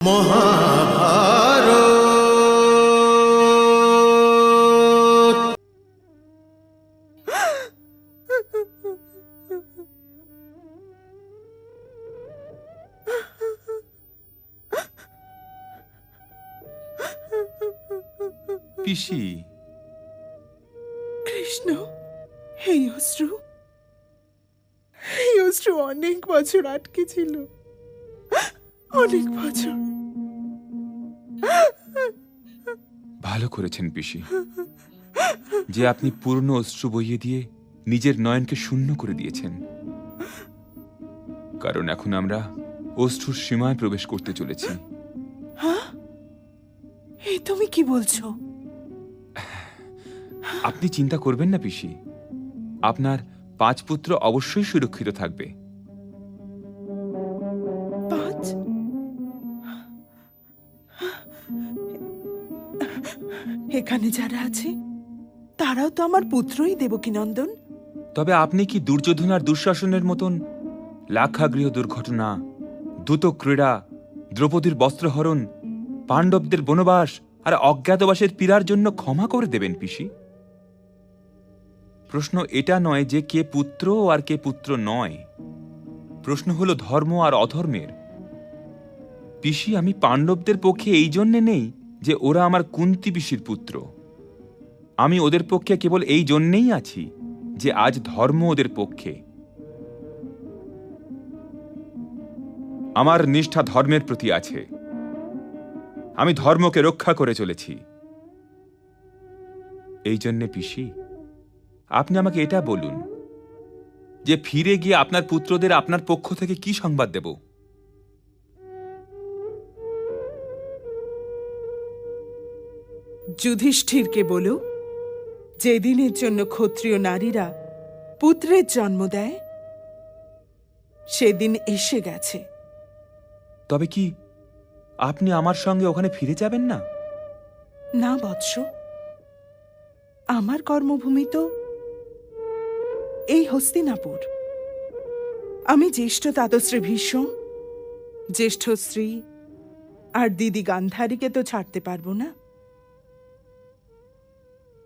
মহাভারত। পিসি, কৃষ্ণ, এই অশ্রু অনেক বছর আটকে ছিল, অনেক বছর। ভালো করেছেন পিসি যে আপনি পুরনো অশ্রু বইয়ে দিয়ে নিজের নয়নকে শূন্য করে দিয়েছেন, কারণ এখন আমরা অশ্রুর সীমায় প্রবেশ করতে চলেছি। এই তুমি কি বলছো? আপনি চিন্তা করবেন না পিসি, আপনার 5 পুত্র অবশ্যই সুরক্ষিত থাকবে। 5? এখানে যারা আছে তারাও তো আমার পুত্রই, দেবকীনন্দন। তবে আপনি কি দুর্যোধন আর দুঃশাসনের মতন লাক্ষাগৃহ দুর্ঘটনা, দ্রুত ক্রীড়া, দ্রৌপদীর বস্ত্রহরণ, পাণ্ডবদের বনবাস আর অজ্ঞাতবাসের পীড়ার জন্য ক্ষমা করে দেবেন পিসি? প্রশ্ন এটা নয় যে কে পুত্র আর কে পুত্র নয়, প্রশ্ন হলো ধর্ম আর অধর্মের। পিসি, আমি পাণ্ডবদের পক্ষে এই জন্যে নেই যে ওরা আমার কুন্তী পিসির পুত্র, আমি ওদের পক্ষে কেবল এই জন্যেই আছি যে আজ ধর্ম ওদের পক্ষে। আমার নিষ্ঠা ধর্মের প্রতি আছে, আমি ধর্মকে রক্ষা করে চলেছি। এই জন্যে পিসি, আপনি আমাকে এটা বলুন যে ফিরে গিয়ে আপনার পুত্রদের আপনার পক্ষ থেকে কি সংবাদ দেব? যুধিষ্ঠিরকে বলো, যেদিনের জন্য ক্ষত্রিয় নারীরা পুত্রের জন্ম দেয় সেদিন এসে গেছে। তবে কি আপনি আমার সঙ্গে ওখানে ফিরে যাবেন না? না বৎস, আমার কর্মভূমি তো এই হস্তিনাপুর। আমি জ্যেষ্ঠ তাতশ্রী ভীষ্ম, জ্যেষ্ঠ স্ত্রী আর দিদি গান্ধারীকে তো ছাড়তে পারবো না।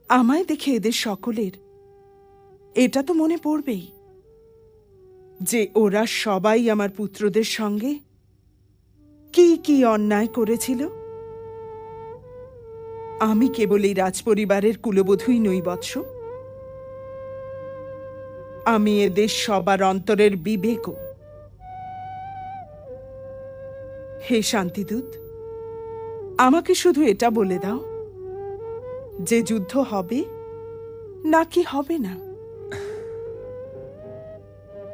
আমায় দেখে এদের সকলের এটা তো মনে পড়বেই যে ওরা সবাই আমার পুত্রদের সঙ্গে কি কি অন্যায় করেছিল। আমি কেবল এই রাজপরিবারের কুলবধূই নই বৎস, আমি এদের সবার অন্তরের বিবেকও। হে শান্তিদূত, আমাকে শুধু এটা বলে দাও যে যুদ্ধ হবে নাকি হবে না।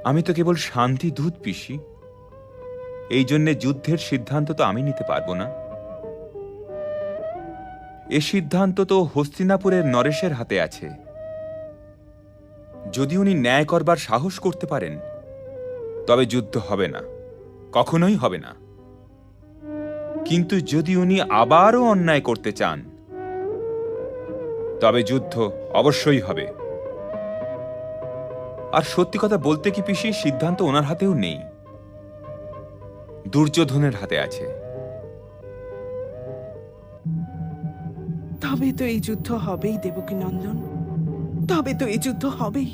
আমি তো কেবল শান্তি দূত পিসি, এই জন্যে যুদ্ধের সিদ্ধান্ত তো আমি নিতে পারবো না। এ সিদ্ধান্ত তো হস্তিনাপুরের নরেশের হাতে আছে। যদি উনি ন্যায় করবার সাহস করতে পারেন তবে যুদ্ধ হবে না, কখনোই হবে না। কিন্তু যদি উনি আবারও অন্যায় করতে চান তবে যুদ্ধ অবশ্যই হবে। আর সত্যি কথা বলতে কি পিসি, সিদ্ধান্ত ওনার হাতেও নেই, দুর্যোধনের হাতে আছে। তবে তো এই যুদ্ধ হবেই দেবকীনন্দন, তবে তো এই যুদ্ধ হবেই।